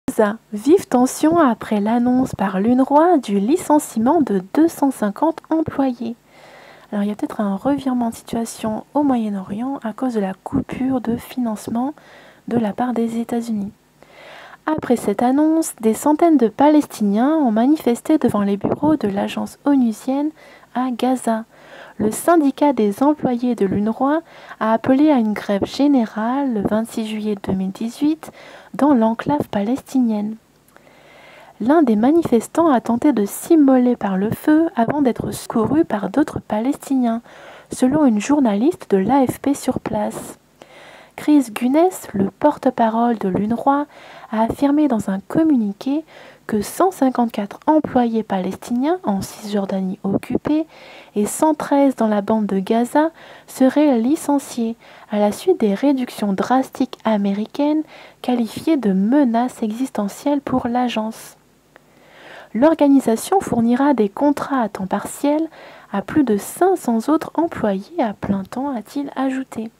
Gaza, vive tension après l'annonce par l'UNRWA du licenciement de 250 employés. Alors il y a peut-être un revirement de situation au Moyen-Orient à cause de la coupure de financement de la part des États-Unis. Après cette annonce, des centaines de Palestiniens ont manifesté devant les bureaux de l'agence onusienne à Gaza. Le syndicat des employés de l'UNRWA a appelé à une grève générale le 26 juillet 2018 dans l'enclave palestinienne. L'un des manifestants a tenté de s'immoler par le feu avant d'être secouru par d'autres Palestiniens, selon une journaliste de l'AFP sur place. Chris Gunness, le porte-parole de l'UNRWA, a affirmé dans un communiqué que 154 employés palestiniens en Cisjordanie occupée et 113 dans la bande de Gaza seraient licenciés à la suite des réductions drastiques américaines qualifiées de menaces existentielles pour l'agence. L'organisation fournira des contrats à temps partiel à plus de 500 autres employés à plein temps, a-t-il ajouté.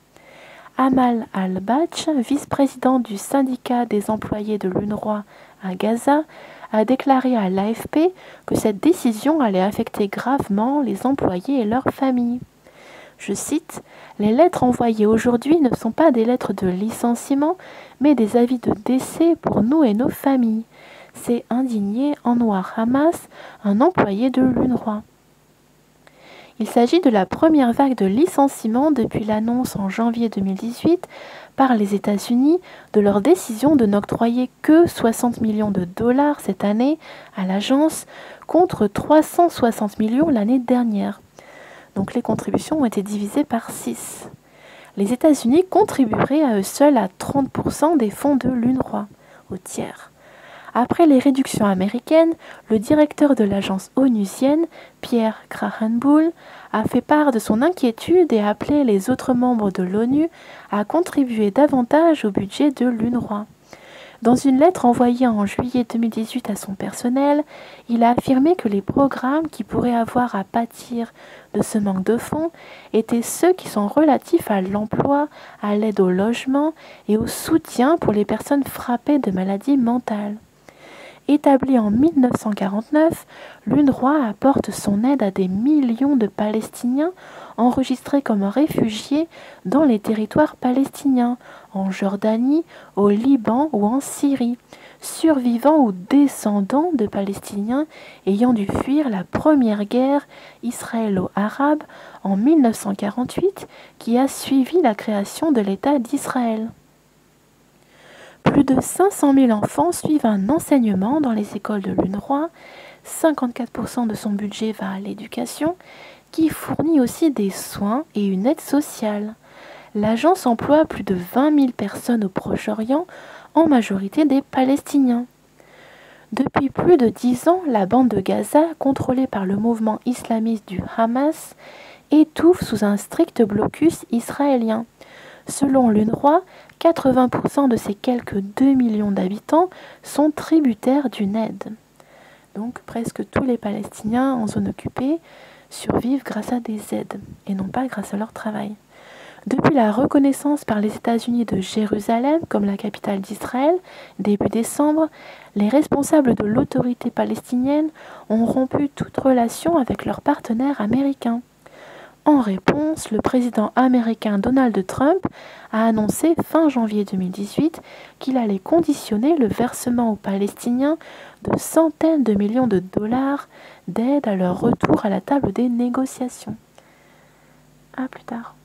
Amal Al-Batch, vice-président du syndicat des employés de l'UNRWA à Gaza, a déclaré à l'AFP que cette décision allait affecter gravement les employés et leurs familles. Je cite, « Les lettres envoyées aujourd'hui ne sont pas des lettres de licenciement, mais des avis de décès pour nous et nos familles. » s'est indigné Anwar Hamas, un employé de l'UNRWA. Il s'agit de la première vague de licenciements depuis l'annonce en janvier 2018 par les États-Unis de leur décision de n'octroyer que 60 millions de dollars cette année à l'agence contre 360 millions l'année dernière. Donc les contributions ont été divisées par 6. Les États-Unis contribueraient à eux seuls à 30% des fonds de l'UNRWA, au tiers. Après les réductions américaines, le directeur de l'agence onusienne, Pierre Krahenbuhl, a fait part de son inquiétude et a appelé les autres membres de l'ONU à contribuer davantage au budget de l'UNRWA. Dans une lettre envoyée en juillet 2018 à son personnel, il a affirmé que les programmes qui pourraient avoir à pâtir de ce manque de fonds étaient ceux qui sont relatifs à l'emploi, à l'aide au logement et au soutien pour les personnes frappées de maladies mentales. Établie en 1949, l'UNRWA apporte son aide à des millions de Palestiniens enregistrés comme réfugiés dans les territoires palestiniens, en Jordanie, au Liban ou en Syrie, survivants ou descendants de Palestiniens ayant dû fuir la première guerre israélo-arabe en 1948 qui a suivi la création de l'État d'Israël. Plus de 500 000 enfants suivent un enseignement dans les écoles de l'UNRWA, 54% de son budget va à l'éducation, qui fournit aussi des soins et une aide sociale. L'agence emploie plus de 20 000 personnes au Proche-Orient, en majorité des Palestiniens. Depuis plus de 10 ans, la bande de Gaza, contrôlée par le mouvement islamiste du Hamas, étouffe sous un strict blocus israélien. Selon l'UNRWA, 80% de ces quelques 2 millions d'habitants sont tributaires d'une aide. Donc presque tous les Palestiniens en zone occupée survivent grâce à des aides et non pas grâce à leur travail. Depuis la reconnaissance par les États-Unis de Jérusalem comme la capitale d'Israël, début décembre, les responsables de l'autorité palestinienne ont rompu toute relation avec leurs partenaires américains. En réponse, le président américain Donald Trump a annoncé fin janvier 2018 qu'il allait conditionner le versement aux Palestiniens de centaines de millions de dollars d'aide à leur retour à la table des négociations. À plus tard.